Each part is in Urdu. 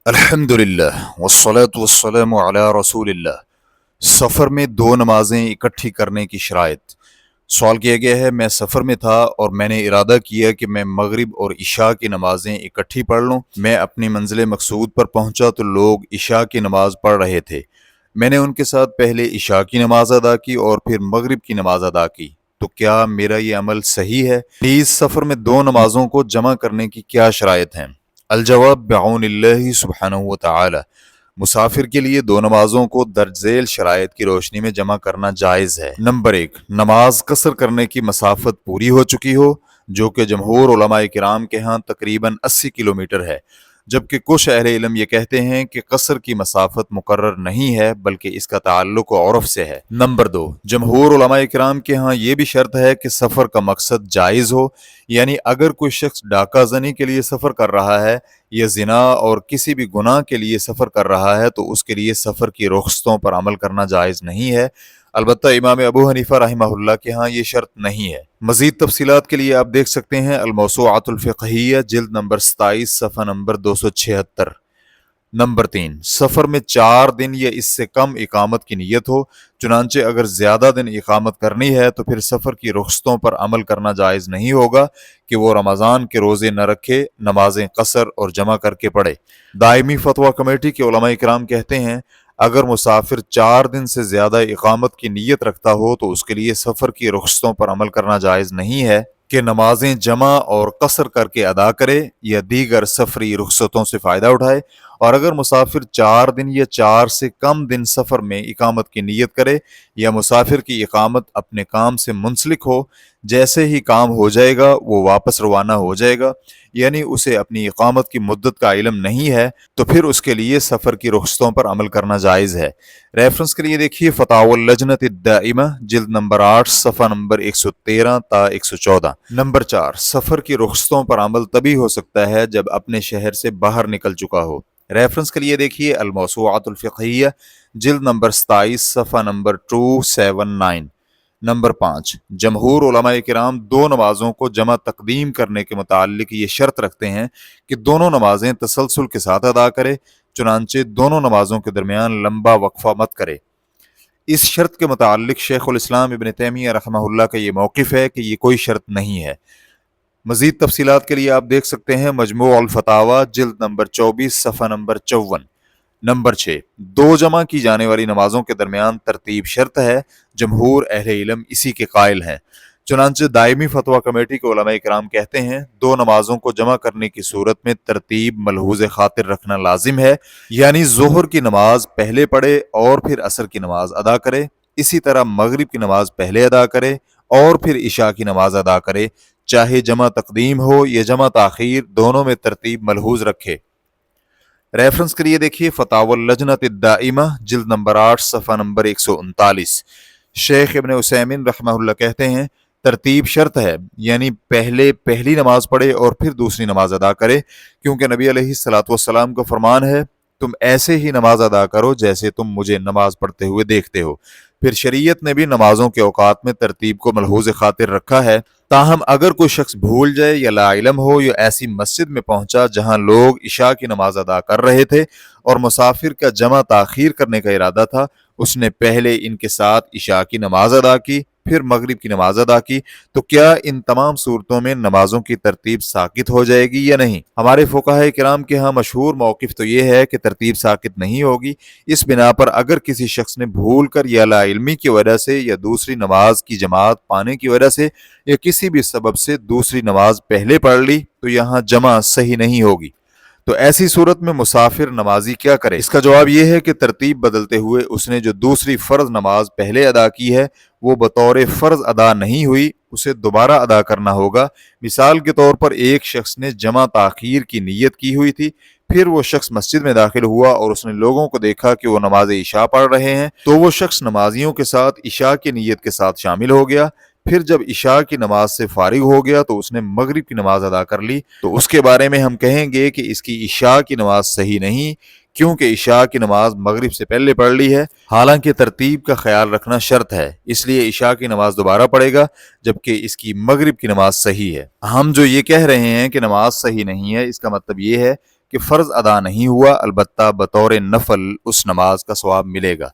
الحمدللہ والصلاة والسلام علی رسول اللہ۔ سفر میں دو نمازیں اکٹھی کرنے کی شرائط۔ سوال کیا گیا ہے، میں سفر میں تھا اور میں نے ارادہ کیا کہ میں مغرب اور عشاء کی نمازیں اکٹھی پڑھ لوں۔ میں اپنی منزل مقصود پر پہنچا تو لوگ عشاء کی نماز پڑھ رہے تھے۔ میں نے ان کے ساتھ پہلے عشاء کی نماز ادا کی اور پھر مغرب کی نماز ادا کی، تو کیا میرا یہ عمل صحیح ہے؟ پلیز سفر میں دو نمازوں کو جمع کرنے کی کیا شرائط ہیں؟ الجواب بعون اللہ سبحانہ و تعالی۔ مسافر کے لیے دو نمازوں کو درج ذیل شرائط کی روشنی میں جمع کرنا جائز ہے۔ نمبر 1، نماز قصر کرنے کی مسافت پوری ہو چکی ہو، جو کہ جمہور علماء کرام کے ہاں تقریباً 80 کلومیٹر ہے، جبکہ کچھ اہل علم یہ کہتے ہیں کہ قصر کی مسافت مقرر نہیں ہے بلکہ اس کا تعلق عرف سے ہے۔ نمبر 2، جمہور علماء کرام کے ہاں یہ بھی شرط ہے کہ سفر کا مقصد جائز ہو، یعنی اگر کوئی شخص ڈاکہ زنی کے لیے سفر کر رہا ہے یا زنا اور کسی بھی گناہ کے لیے سفر کر رہا ہے تو اس کے لیے سفر کی رخصتوں پر عمل کرنا جائز نہیں ہے۔ البتہ امام ابو حنیفہ رحمہ اللہ کے ہاں یہ شرط نہیں ہے۔ مزید تفصیلات کے لیے آپ دیکھ سکتے ہیں الموسوعۃ الفقہیہ جلد نمبر 27 صفحہ نمبر 276۔ نمبر 3، سفر میں 4 دن یا اس سے کم اقامت کی نیت ہو، چنانچہ اگر زیادہ دن اقامت کرنی ہے تو پھر سفر کی رخصتوں پر عمل کرنا جائز نہیں ہوگا کہ وہ رمضان کے روزے نہ رکھے، نمازیں قصر اور جمع کر کے پڑھے۔ دائمی فتویٰ کمیٹی کے علماء کرام کہتے ہیں اگر مسافر 4 دن سے زیادہ اقامت کی نیت رکھتا ہو تو اس کے لیے سفر کی رخصتوں پر عمل کرنا جائز نہیں ہے کہ نمازیں جمع اور قصر کر کے ادا کرے یا دیگر سفری رخصتوں سے فائدہ اٹھائے، اور اگر مسافر 4 دن یا 4 سے کم دن سفر میں اقامت کی نیت کرے یا مسافر کی اقامت اپنے کام سے منسلک ہو، جیسے ہی کام ہو جائے گا وہ واپس روانہ ہو جائے گا، یعنی اسے اپنی اقامت کی مدت کا علم نہیں ہے، تو پھر اس کے لیے سفر کی رخصتوں پر عمل کرنا جائز ہے۔ ریفرنس کے لیے دیکھیے فتاوی اللجنۃ الدائمہ جلد نمبر 8 صفحہ نمبر 113 تا 114۔ نمبر 4، سفر کی رخصتوں پر عمل تبھی ہو سکتا ہے جب اپنے شہر سے باہر نکل چکا ہو۔ ریفرنس کے لیے دیکھیے الموسوعۃ الفقہیہ جلد نمبر 27 صفحہ نمبر 279۔ نمبر 5، جمہور علماء کرام دو نمازوں کو جمع تقدیم کرنے کے متعلق یہ شرط رکھتے ہیں کہ دونوں نمازیں تسلسل کے ساتھ ادا کرے، چنانچہ دونوں نمازوں کے درمیان لمبا وقفہ مت کرے۔ اس شرط کے متعلق شیخ الاسلام ابن تیمیہ رحمہ اللہ کا یہ موقف ہے کہ یہ کوئی شرط نہیں ہے۔ مزید تفصیلات کے لیے آپ دیکھ سکتے ہیں مجموع الفتاوی جلد نمبر 24 صفحہ نمبر 54۔ نمبر 6، دو جمع کی جانے والی نمازوں کے درمیان ترتیب شرط ہے، جمہور اہل علم اسی کے قائل ہیں، چنانچہ دائمی فتویٰ کمیٹی کے علماء کرام کہتے ہیں دو نمازوں کو جمع کرنے کی صورت میں ترتیب ملحوظ خاطر رکھنا لازم ہے، یعنی ظہر کی نماز پہلے پڑھے اور پھر عصر کی نماز ادا کرے، اسی طرح مغرب کی نماز پہلے ادا کرے اور پھر عشاء کی نماز ادا کرے، چاہے جمع تقدیم ہو یا جمع تاخیر، دونوں میں ترتیب ملحوظ رکھے۔ ریفرنس کے لیے دیکھیے فتاوی اللجنۃ الدائمہ جلد نمبر 8 صفحہ نمبر 139۔ شیخ ابن عثیمین رحمہ اللہ کہتے ہیں ترتیب شرط ہے، یعنی پہلے پہلی نماز پڑھے اور پھر دوسری نماز ادا کرے، کیونکہ نبی علیہ الصلوۃ والسلام کا فرمان ہے تم ایسے ہی نماز ادا کرو جیسے تم مجھے نماز پڑھتے ہوئے دیکھتے ہو۔ پھر شریعت نے بھی نمازوں کے اوقات میں ترتیب کو ملحوظ خاطر رکھا ہے، تاہم اگر کوئی شخص بھول جائے یا لا علم ہو یا ایسی مسجد میں پہنچا جہاں لوگ عشاء کی نماز ادا کر رہے تھے اور مسافر کا جمع تاخیر کرنے کا ارادہ تھا، اس نے پہلے ان کے ساتھ عشاء کی نماز ادا کی پھر مغرب کی نماز ادا کی، تو کیا ان تمام صورتوں میں نمازوں کی ترتیب ساقط ہو جائے گی یا نہیں؟ ہمارے فقہاء کرام کے ہاں مشہور موقف تو یہ ہے کہ ترتیب ساقط نہیں ہوگی۔ اس بنا پر اگر کسی شخص نے بھول کر یا لا علمی کی وجہ سے یا دوسری نماز کی جماعت پانے کی وجہ سے یا کسی بھی سبب سے دوسری نماز پہلے پڑھ لی تو یہاں جمع صحیح نہیں ہوگی، تو ایسی صورت میں مسافر نمازی کیا کرے؟ اس کا جواب یہ ہے کہ ترتیب بدلتے ہوئے اس نے جو دوسری فرض نماز پہلے ادا کی ہے وہ بطور فرض ادا نہیں ہوئی، اسے دوبارہ ادا کرنا ہوگا۔ مثال کے طور پر ایک شخص نے جمع تاخیر کی نیت کی ہوئی تھی، پھر وہ شخص مسجد میں داخل ہوا اور اس نے لوگوں کو دیکھا کہ وہ نماز عشاء پڑھ رہے ہیں، تو وہ شخص نمازیوں کے ساتھ عشاء کی نیت کے ساتھ شامل ہو گیا۔ پھر جب عشاء کی نماز سے فارغ ہو گیا تو اس نے مغرب کی نماز ادا کر لی، تو اس کے بارے میں ہم کہیں گے کہ اس کی عشاء کی نماز صحیح نہیں، کیونکہ عشاء کی نماز مغرب سے پہلے پڑھ لی ہے، حالانکہ ترتیب کا خیال رکھنا شرط ہے، اس لیے عشاء کی نماز دوبارہ پڑھے گا، جبکہ اس کی مغرب کی نماز صحیح ہے۔ ہم جو یہ کہہ رہے ہیں کہ نماز صحیح نہیں ہے، اس کا مطلب یہ ہے کہ فرض ادا نہیں ہوا، البتہ بطور نفل اس نماز کا ثواب ملے گا۔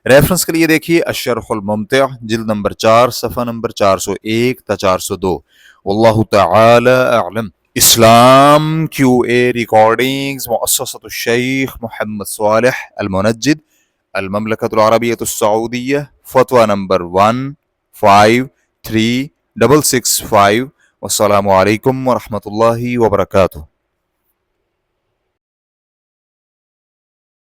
ریفرنس کے لیے دیکھیے الشرح الممتع جلد نمبر 4 صفحہ نمبر 401 تا 402۔ واللہ تعالی اعلم۔ اسلام کیو اے ریکارڈنگز مؤسسۃ الشیخ محمد صالح المنجد، المملکۃ العربیۃ السعودیہ، فتویٰ نمبر 153665۔ والسلام علیکم ورحمۃ اللہ وبرکاتہ۔